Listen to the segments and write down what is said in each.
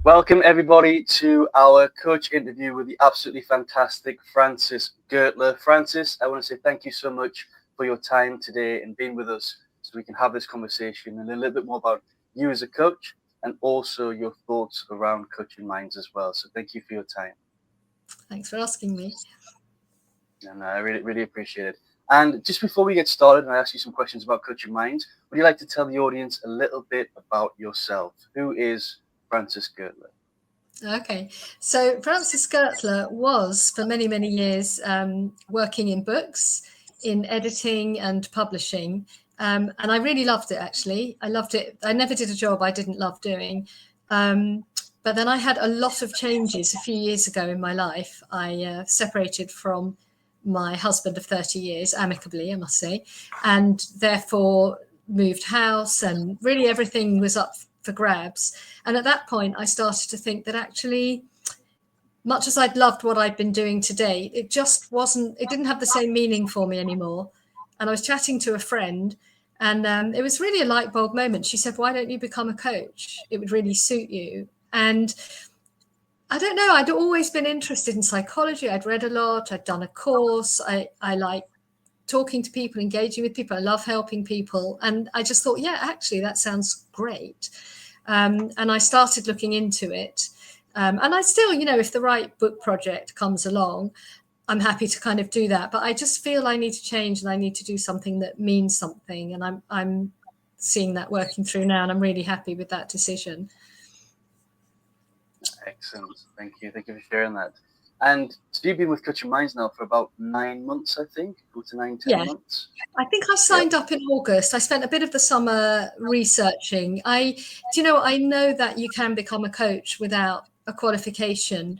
Welcome everybody to our coach interview with the absolutely fantastic Francis Gertler. Francis, I want to say thank you so much for your time today and being with us so we can have this conversation and a little bit more about you as a coach and also your thoughts around coaching minds as well. So thank you for your time. Thanks for asking me. And I really appreciate it. And just before we get started and I ask you some questions about coaching minds, would you like to tell the audience a little bit about yourself? Who is Francis Gertler? Okay, so Francis Gertler was for many, many years working in books, in editing and publishing. And I really loved it, actually. I loved it. I never did a job I didn't love doing. But then I had a lot of changes a few years ago in my life. I separated from my husband of 30 years, amicably, I must say, and therefore moved house, and really everything was up for grabs. And at that point, I started to think that actually, much as I'd loved what I'd been doing to date, it didn't have the same meaning for me anymore. And I was chatting to a friend, and it was really a light bulb moment. She said, "Why don't you become a coach? It would really suit you." And I don't know, I'd always been interested in psychology. I'd read a lot, I'd done a course. I like talking to people, engaging with people. I love helping people. And I just thought, yeah, actually, that sounds great. And I started looking into it. And I still, if the right book project comes along, I'm happy to kind of do that. But I just feel I need to change and I need to do something that means something. And I'm seeing that working through now. And I'm really happy with that decision. Excellent. Thank you. Thank you for sharing that. And so you've been with Coaching Minds now for about 9 months, I think, 4 to 9, 10 months. I think I signed up in August. I spent a bit of the summer researching. I know that you can become a coach without a qualification,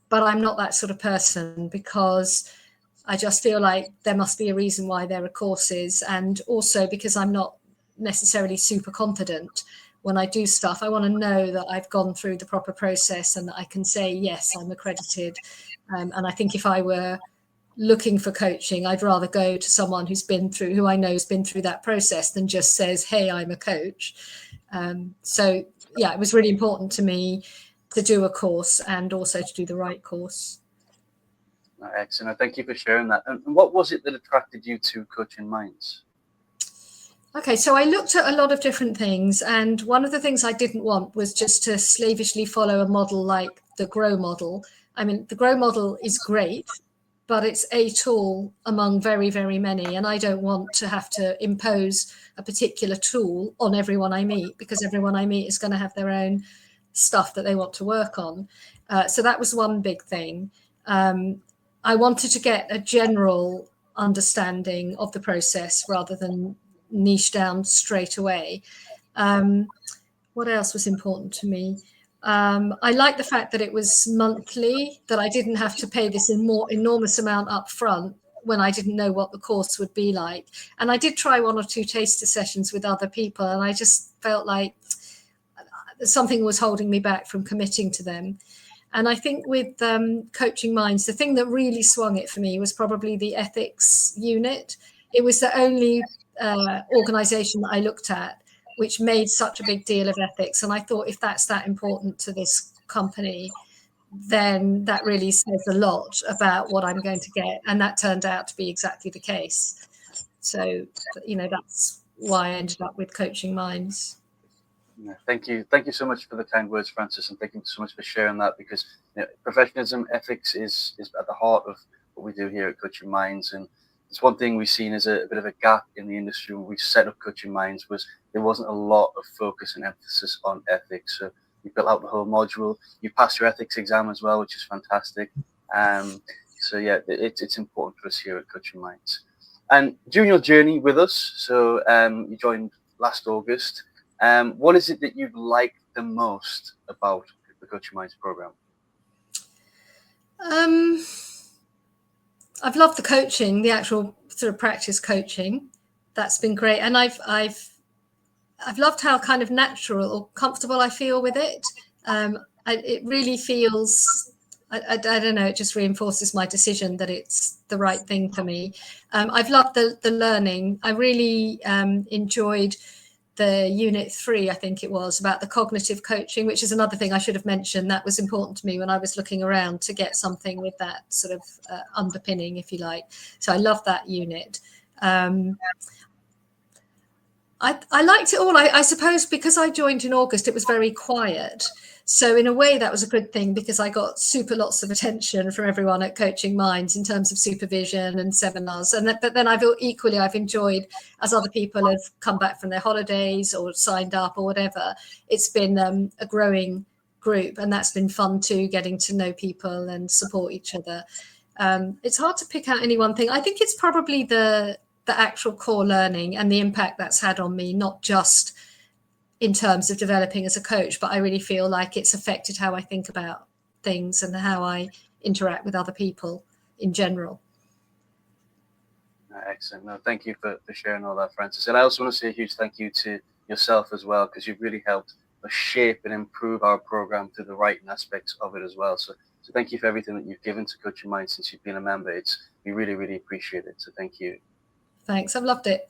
but I'm not that sort of person because I just feel like there must be a reason why there are courses, and also because I'm not necessarily super confident when I do stuff. I want to know that I've gone through the proper process and that I can say, yes, I'm accredited. And I think if I were looking for coaching, I'd rather go to someone who I know has been through that process than just says, hey, I'm a coach. So yeah, it was really important to me to do a course and also to do the right course. Excellent. Thank you for sharing that. And what was it that attracted you to Coaching Minds? Okay, so I looked at a lot of different things, and one of the things I didn't want was just to slavishly follow a model like the GROW model. I mean, the GROW model is great, but it's a tool among very, very many, and I don't want to have to impose a particular tool on everyone I meet, because everyone I meet is going to have their own stuff that they want to work on. So that was one big thing. I wanted to get a general understanding of the process rather than niche down straight away. What else was important to me? I like the fact that it was monthly, that I didn't have to pay this enormous amount up front when I didn't know what the course would be like. And I did try 1 or 2 taster sessions with other people, and I just felt like something was holding me back from committing to them. And I think with Coaching Minds, the thing that really swung it for me was probably the ethics unit. It was the only organization that I looked at which made such a big deal of ethics. And I thought, if that's that important to this company, then that really says a lot about what I'm going to get. And that turned out to be exactly the case. So, that's why I ended up with Coaching Minds. Thank you so much for the kind words, Francis, and thank you so much for sharing that, because professionalism, ethics is at the heart of what we do here at Coaching Minds. And it's one thing we've seen as a bit of a gap in the industry when we set up Coaching Minds, was there wasn't a lot of focus and emphasis on ethics. So you built out the whole module. You passed your ethics exam as well, which is fantastic. So yeah, it's important for us here at Coaching Minds. And during your journey with us, so you joined last August. What is it that you've liked the most about the Coaching Minds program? I've loved the coaching, the actual sort of practice coaching. That's been great, and I've loved how kind of natural or comfortable I feel with it. It really feels, I don't know, it just reinforces my decision that it's the right thing for me. I've loved the learning. I really enjoyed the unit 3, I think it was, about the cognitive coaching, which is another thing I should have mentioned. That was important to me when I was looking around to get something with that sort of underpinning, if you like. So I love that unit. I liked it all. I suppose because I joined in August, it was very quiet. So in a way, that was a good thing because I got super lots of attention from everyone at Coaching Minds in terms of supervision and seminars. But then I've enjoyed, as other people have come back from their holidays or signed up or whatever, it's been a growing group, and that's been fun too, getting to know people and support each other. It's hard to pick out any one thing. I think it's probably the actual core learning and the impact that's had on me, not just in terms of developing as a coach, but I really feel like it's affected how I think about things and how I interact with other people in general. Excellent. No, thank you for sharing all that, Francis. And I also want to say a huge thank you to yourself as well, because you've really helped us shape and improve our program through the writing aspects of it as well. So thank you for everything that you've given to Coaching Minds since you've been a member. We really, really appreciate it. So thank you. Thanks. I've loved it.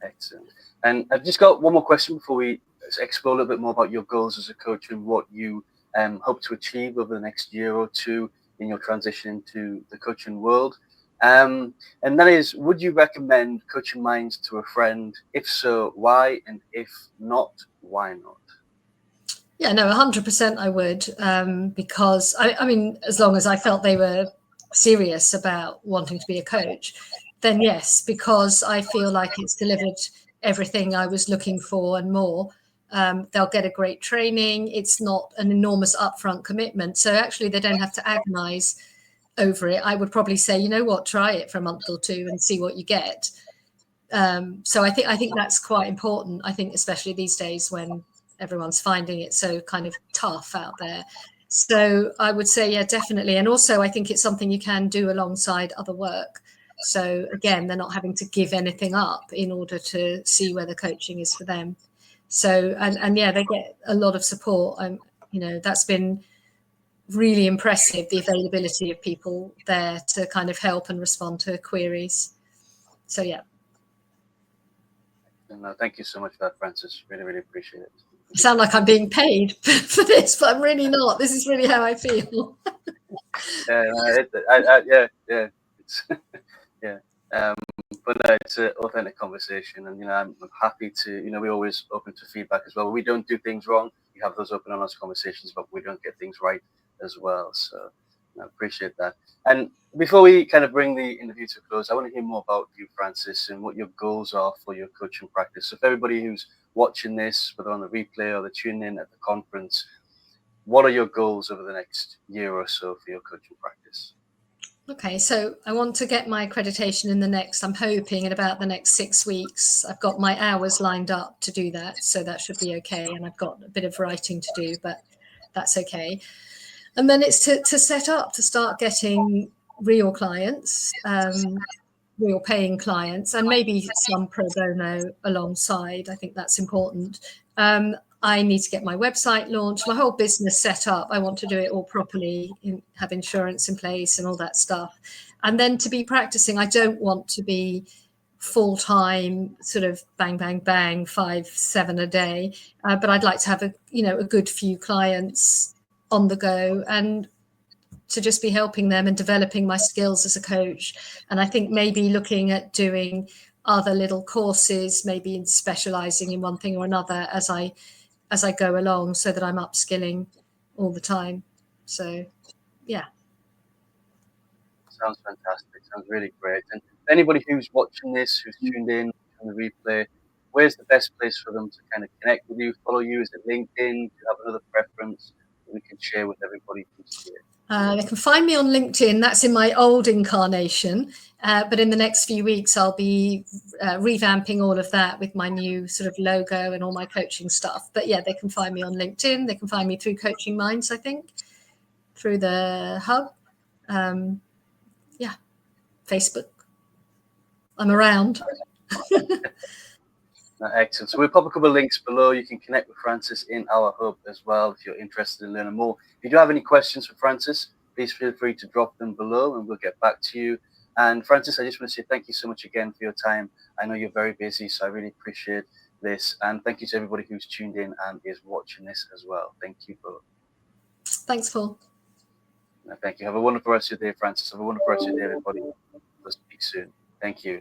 Excellent. And I've just got one more question before we explore a little bit more about your goals as a coach and what you hope to achieve over the next year or two in your transition into the coaching world. And that is, would you recommend Coaching Minds to a friend? If so, why? And if not, why not? Yeah, no, 100% I would, because I mean, as long as I felt they were serious about wanting to be a coach, then yes, because I feel like it's delivered everything I was looking for and more. They'll get a great training. It's not an enormous upfront commitment. So actually they don't have to agonize over it. I would probably say, you know what, try it for a month or two and see what you get. So I think that's quite important. I think especially these days when everyone's finding it so kind of tough out there. So I would say, yeah, definitely. And also I think it's something you can do alongside other work. So again, they're not having to give anything up in order to see whether coaching is for them. So, and yeah, they get a lot of support. That's been really impressive, the availability of people there to kind of help and respond to queries. So, yeah. No, thank you so much for that, Francis. Really, really appreciate it. I sound like I'm being paid for this, but I'm really not. This is really how I feel. But no, it's an authentic conversation, and I'm happy to. We're always open to feedback as well. We don't do things wrong. We have those open, honest conversations, but we don't get things right as well. So I appreciate that. And before we kind of bring the interview to a close, I want to hear more about you, Francis, and what your goals are for your coaching practice. So for everybody who's watching this, whether on the replay or they're tuning in at the conference, what are your goals over the next year or so for your coaching practice? Okay, so I want to get my accreditation I'm hoping in about the next 6 weeks. I've got my hours lined up to do that, so that should be okay. And I've got a bit of writing to do, but that's okay. And then it's to set up, to start getting real clients, real paying clients, and maybe some pro bono alongside. I think that's important. I need to get my website launched, my whole business set up. I want to do it all properly, have insurance in place and all that stuff. And then to be practicing, I don't want to be full-time, sort of bang, bang, bang, 5, 7 a day. But I'd like to have a good few clients on the go and to just be helping them and developing my skills as a coach. And I think maybe looking at doing other little courses, maybe specializing in one thing or another as I go along, so that I'm upskilling all the time. So, yeah. Sounds fantastic. Sounds really great. And anybody who's watching this, who's tuned in on the replay, where's the best place for them to kind of connect with you, follow you? Is it LinkedIn? Do you have another preference that we can share with everybody who's here? They can find me on LinkedIn. That's in my old incarnation. But in the next few weeks, I'll be revamping all of that with my new sort of logo and all my coaching stuff. But yeah, they can find me on LinkedIn. They can find me through Coaching Minds, I think, through the hub. Facebook. I'm around. Excellent. So we'll pop a couple of links below. You can connect with Francis in our hub as well if you're interested in learning more. If you do have any questions for Francis, please feel free to drop them below and we'll get back to you. And Francis, I just want to say thank you so much again for your time. I know you're very busy, so I really appreciate this. And thank you to everybody who's tuned in and is watching this as well. Thank you both. Thanks, Paul. Thank you. Have a wonderful rest of your day, Francis. Have a wonderful rest of your day, everybody. We'll speak soon. Thank you.